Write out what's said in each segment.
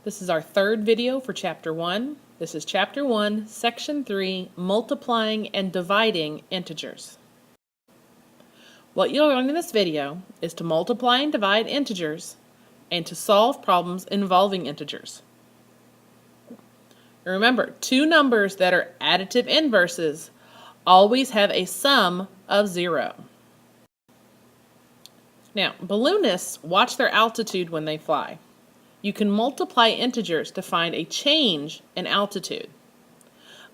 This is our third video for Chapter 1. This is Chapter 1, Section 3, Multiplying and Dividing Integers. What you'll learn in this video is to multiply and divide integers and to solve problems involving integers. Remember, two numbers that are additive inverses always have a sum of 0. Now, balloonists watch their altitude when they fly. You can multiply integers to find a change in altitude.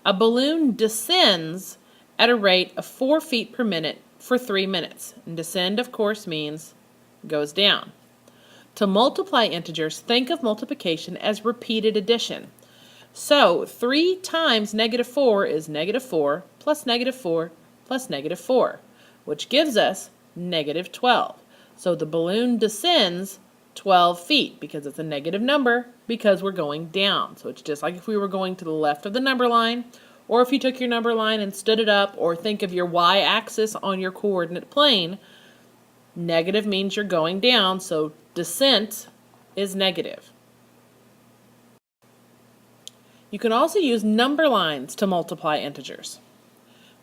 A balloon descends at a rate of 4 feet per minute for 3 minutes. And descend, of course, means goes down. To multiply integers, think of multiplication as repeated addition. So 3 times -4 is -4 plus -4 plus -4, which gives us -12. So the balloon descends 12 feet because it's a negative number because we're going down. So it's just like if we were going to the left of the number line, or if you took your number line and stood it up, or think of your y-axis on your coordinate plane. Negative means you're going down, so descent is negative. You can also use number lines to multiply integers.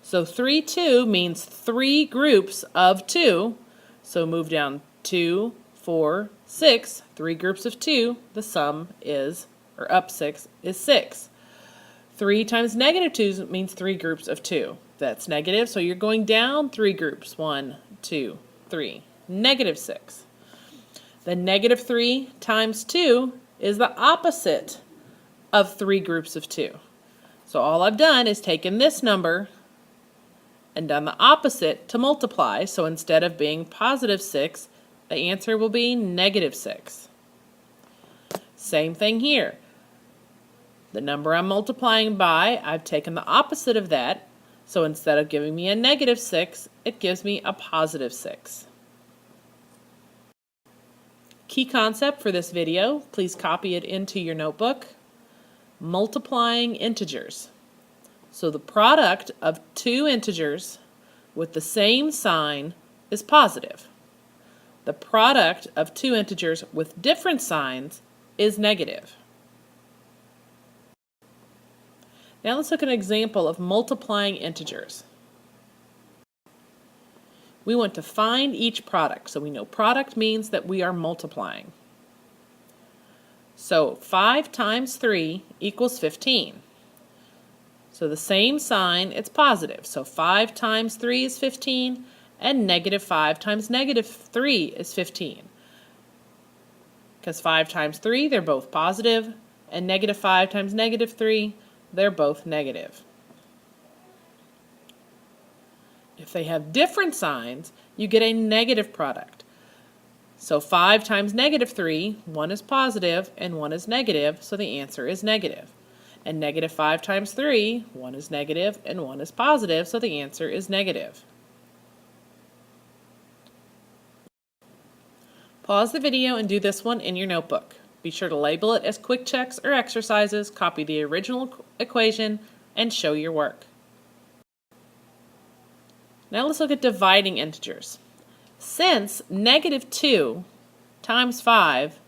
So 3, 2 means 3 groups of 2. So move down 2, 4, 6, 3 groups of 2, the sum is, or up 6, is 6. 3 times -2 means 3 groups of 2. That's negative, so you're going down 3 groups. 1, 2, 3. -6. The -3 times 2 is the opposite of 3 groups of 2. So all I've done is taken this number and done the opposite to multiply. So instead of being +6, the answer will be -6. Same thing here. The number I'm multiplying by, I've taken the opposite of that. So instead of giving me a -6, it gives me a +6. Key concept for this video, please copy it into your notebook. Multiplying integers. So the product of two integers with the same sign is positive. The product of two integers with different signs is negative. Now let's look at an example of multiplying integers. We want to find each product. So we know product means that we are multiplying. So 5 times 3 equals 15. So the same sign, it's positive. So 5 times 3 is 15, and -5 times -3 is 15. Because 5 times 3, they're both positive, and -5 times -3, they're both negative. If they have different signs, you get a negative product. So 5 times -3, one is positive and one is negative, so the answer is negative. And -5 times 3, one is negative and one is positive, so the answer is negative. Pause the video and do this one in your notebook. Be sure to label it as quick checks or exercises, copy the original equation, and show your work. Now let's look at dividing integers. Since -2 times 5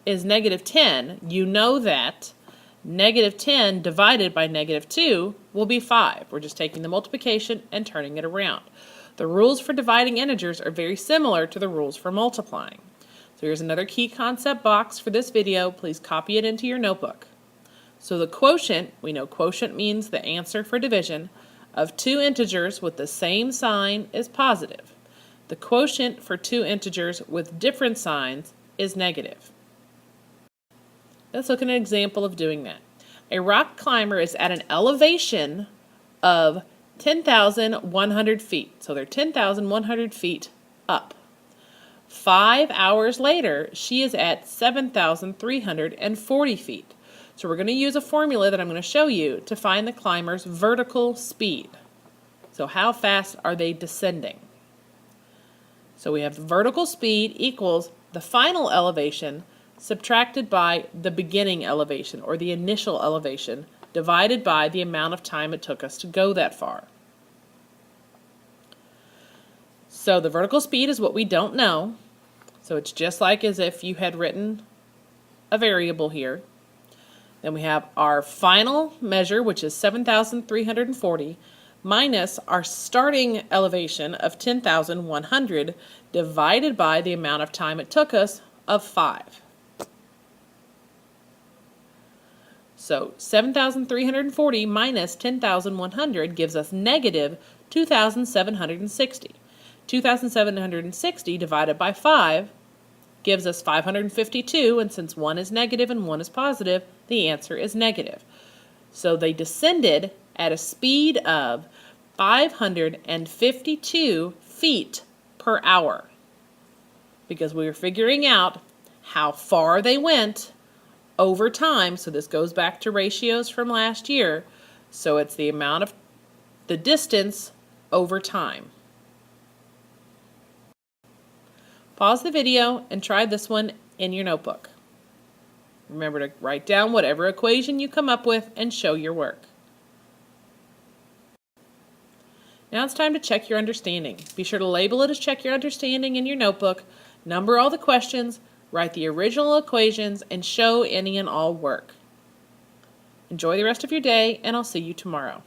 is -10, you know that -10 divided by -2 will be 5. We're just taking the multiplication and turning it around. The rules for dividing integers are very similar to the rules for multiplying. So here's another key concept box for this video. Please copy it into your notebook. So the quotient, we know quotient means the answer for division, of two integers with the same sign is positive. The quotient for two integers with different signs is negative. Let's look at an example of doing that. A rock climber is at an elevation of 10,100 feet. So they're 10,100 feet up. 5 hours later, she is at 7,340 feet. So we're going to use a formula that I'm going to show you to find the climber's vertical speed. So how fast are they descending? So we have vertical speed equals the final elevation subtracted by the beginning elevation, or the initial elevation, divided by the amount of time it took us to go that far. So the vertical speed is what we don't know. So it's just like as if you had written a variable here. Then we have our final measure, which is 7,340, minus our starting elevation of 10,100, divided by the amount of time it took us of 5. So 7,340 minus 10,100 gives us negative 2,760. 2,760 divided by 5 gives us 552, and since one is negative and one is positive, the answer is negative. So they descended at a speed of 552 feet per hour, because we were figuring out how far they went over time. So this goes back to ratios from last year. So it's the amount of the distance over time. Pause the video and try this one in your notebook. Remember to write down whatever equation you come up with and show your work. Now it's time to check your understanding. Be sure to label it as check your understanding in your notebook, number all the questions, write the original equations, and show any and all work. Enjoy the rest of your day, and I'll see you tomorrow.